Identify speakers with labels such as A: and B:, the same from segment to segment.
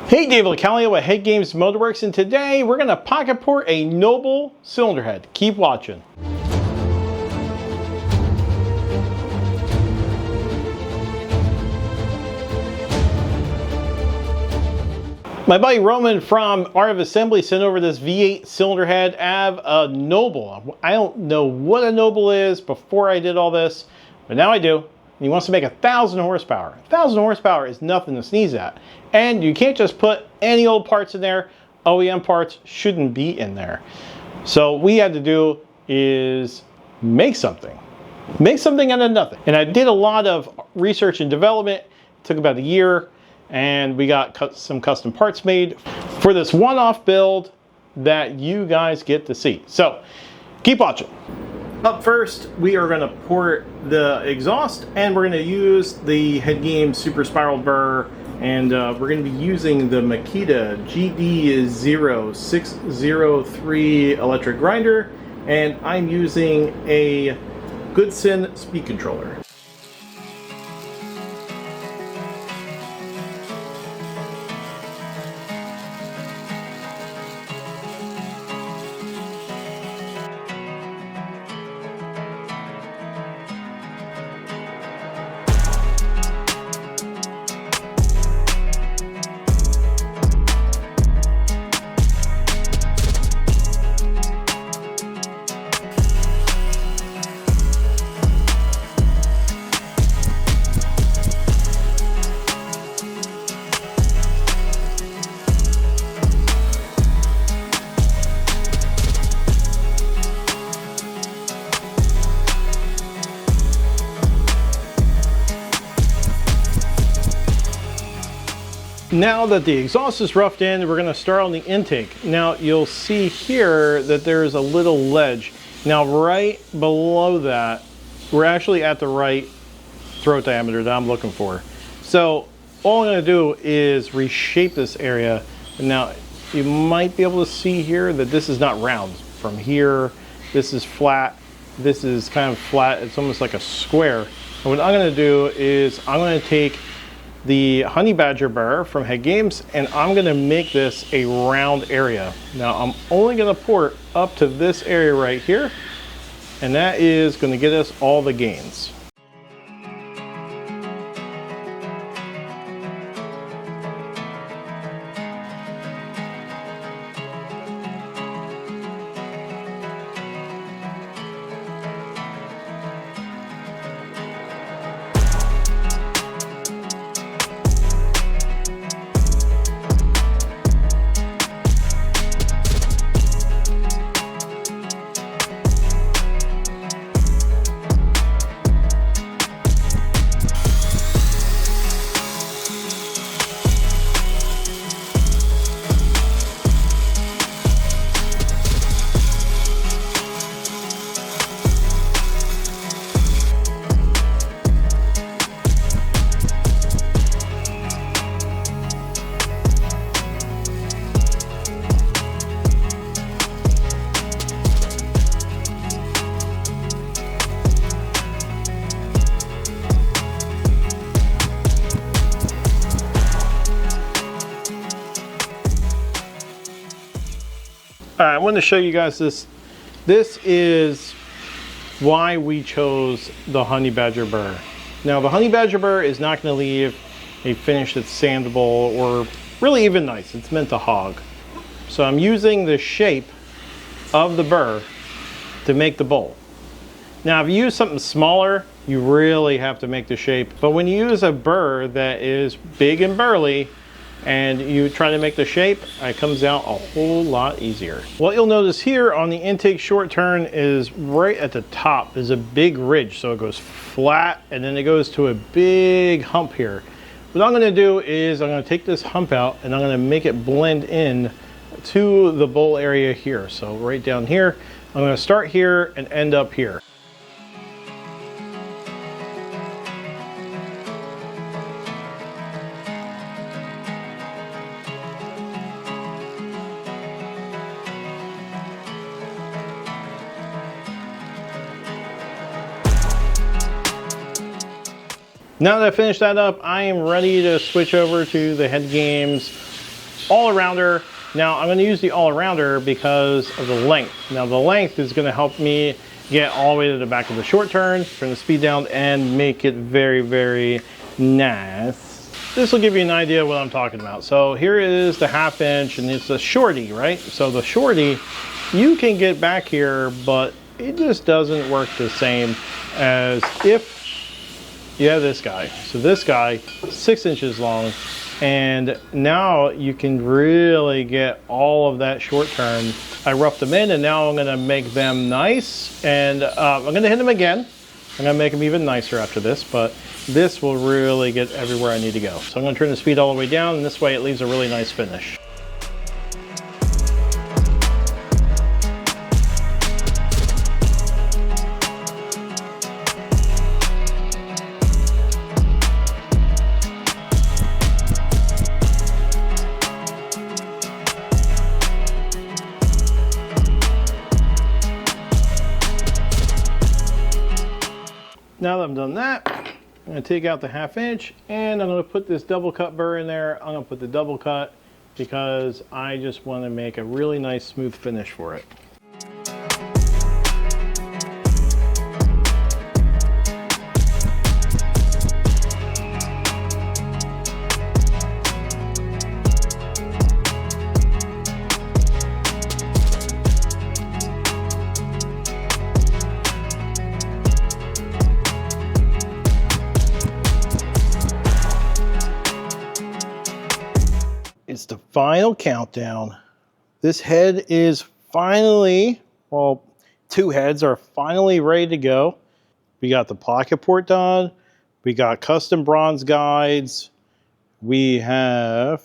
A: Hey, David Calio at HeadGames Motorworks, and today we're going to pocket port a Noble cylinder head. Keep watching. My buddy Roman from Art of Assembly sent over this V8 cylinder head. I have a Noble. I don't know what a Noble is before I did all this, but now I do. He wants to make 1,000 horsepower. 1,000 horsepower is nothing to sneeze at. And you can't just put any old parts in there. OEM parts shouldn't be in there. So what we had to do is make something. Make something out of nothing. And I did a lot of research and development. It took about a year. And we got some custom parts made for this one-off build that you guys get to see. So keep watching. Up first, we are going to port the exhaust, and we're going to use the HeadGames Super Spiral Burr, and we're going to be using the Makita GD0603 electric grinder, and I'm using a Goodson speed controller. Now that the exhaust is roughed in, we're going to start on the intake. Now you'll see here that there's a little ledge. Now right below that, we're actually at the right throat diameter that I'm looking for. So all I'm going to do is reshape this area. Now you might be able to see here that this is not round. From here, this is flat. This is kind of flat. It's almost like a square. And what I'm going to do is I'm going to take the Honey Badger burr from HeadGames, and I'm going to make this a round area. Now I'm only going to port up to this area right here, and that is going to get us all the gains. All right, I want to show you guys this. This is why we chose the Honey Badger burr. Now, the Honey Badger burr is not going to leave a finish that's sandable or really even nice. It's meant to hog. So I'm using the shape of the burr to make the bowl. Now, if you use something smaller, you really have to make the shape. But when you use a burr that is big and burly, and you try to make the shape, it comes out a whole lot easier. What you'll notice here on the intake short turn is right at the top is a big ridge. So it goes flat and then it goes to a big hump here. What I'm gonna do is I'm gonna take this hump out and I'm gonna make it blend in to the bowl area here. So right down here, I'm gonna start here and end up here. Now that I finished that up, I am ready to switch over to the HeadGames all-arounder. Now I'm going to use the all-arounder because of the length. Now the length is going to help me get all the way to the back of the short turn, turn the speed down, and make it very, very nice. This will give you an idea of what I'm talking about. So here is the 1/2 inch, and it's a shorty, right? So the shorty, you can get back here, but it just doesn't work the same as if you have this guy. So this guy, 6 inches long, and now you can really get all of that short turn. I roughed them in, and now I'm gonna make them nice, and I'm gonna hit them again. I'm gonna make them even nicer after this, but this will really get everywhere I need to go. So I'm gonna turn the speed all the way down, and this way it leaves a really nice finish. Now that I've done that, I'm going to take out the 1/2 inch, and I'm going to put this double cut burr in there. I'm going to put the double cut because I just want to make a really nice smooth finish for it. It's the final countdown. This head is finally, well, 2 heads are finally ready to go. We got the pocket port done. We got custom bronze guides. We have,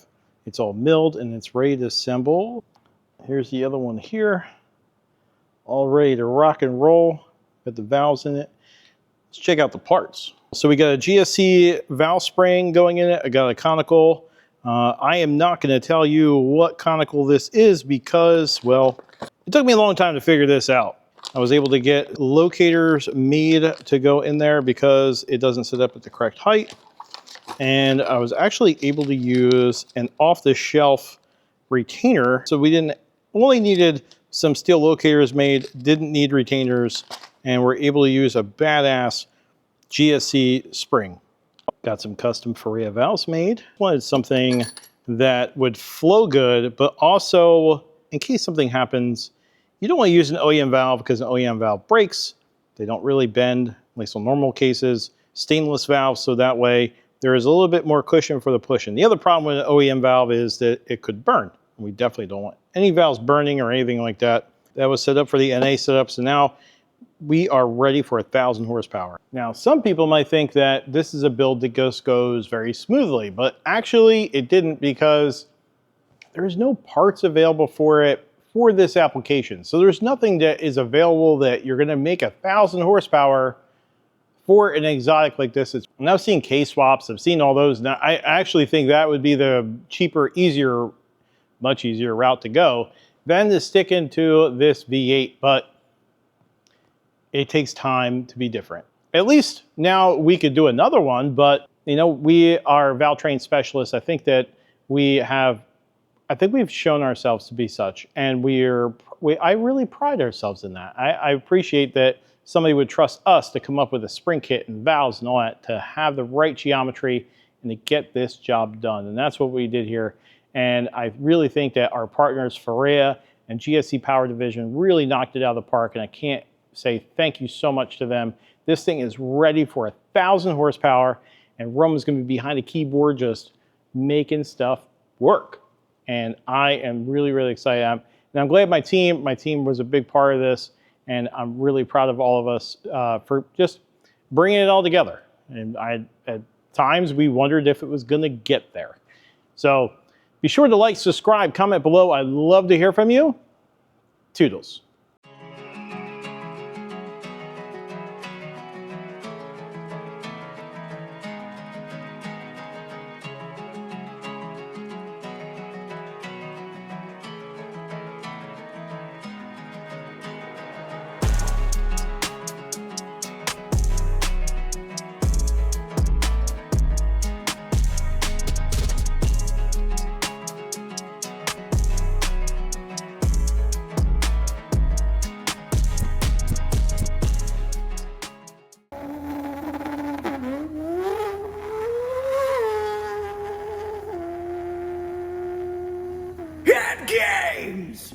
A: it's all milled and it's ready to assemble. Here's the other one here. All ready to rock and roll. Got the valves in it. Let's check out the parts. So we got a GSC valve spring going in it. I got a conical. I am not going to tell you what conical this is because, well, it took me a long time to figure this out. I was able to get locators made to go in there because it doesn't sit up at the correct height. And I was actually able to use an off-the-shelf retainer. So we only needed some steel locators made, didn't need retainers, and we're able to use a badass GSC spring. Got some custom Faria valves made. Wanted something that would flow good, but also in case something happens, you don't want to use an OEM valve because an OEM valve breaks. They don't really bend, at least on normal cases. Stainless valves, so that way there is a little bit more cushion for the pushing. The other problem with an OEM valve is that it could burn. We definitely don't want any valves burning or anything like that. That was set up for the NA setup, so now we are ready for 1,000 horsepower. Now, some people might think that this is a build that just goes very smoothly, but actually it didn't because there's no parts available for it for this application. So there's nothing that is available that you're gonna make 1,000 horsepower for an exotic like this. And I've seen K-swaps, I've seen all those. Now, I actually think that would be the cheaper, easier, much easier route to go than to stick into this V8, but it takes time to be different. At least now we could do another one, but you know, we are Valvetrain specialists. I think that we've shown ourselves to be such, and I really pride ourselves in that. I appreciate that somebody would trust us to come up with a spring kit and valves and all that to have the right geometry and to get this job done. And that's what we did here. And I really think that our partners, Faria and GSC Power Division, really knocked it out of the park, and I can't say thank you so much to them. This thing is ready for 1,000 horsepower, and Roman's gonna be behind a keyboard just making stuff work. And I am really, really excited. And I'm glad my team was a big part of this, and I'm really proud of all of us for just bringing it all together. And at times we wondered if it was gonna get there. So be sure to like, subscribe, comment below. I'd love to hear from you. Toodles.
B: HeadGames!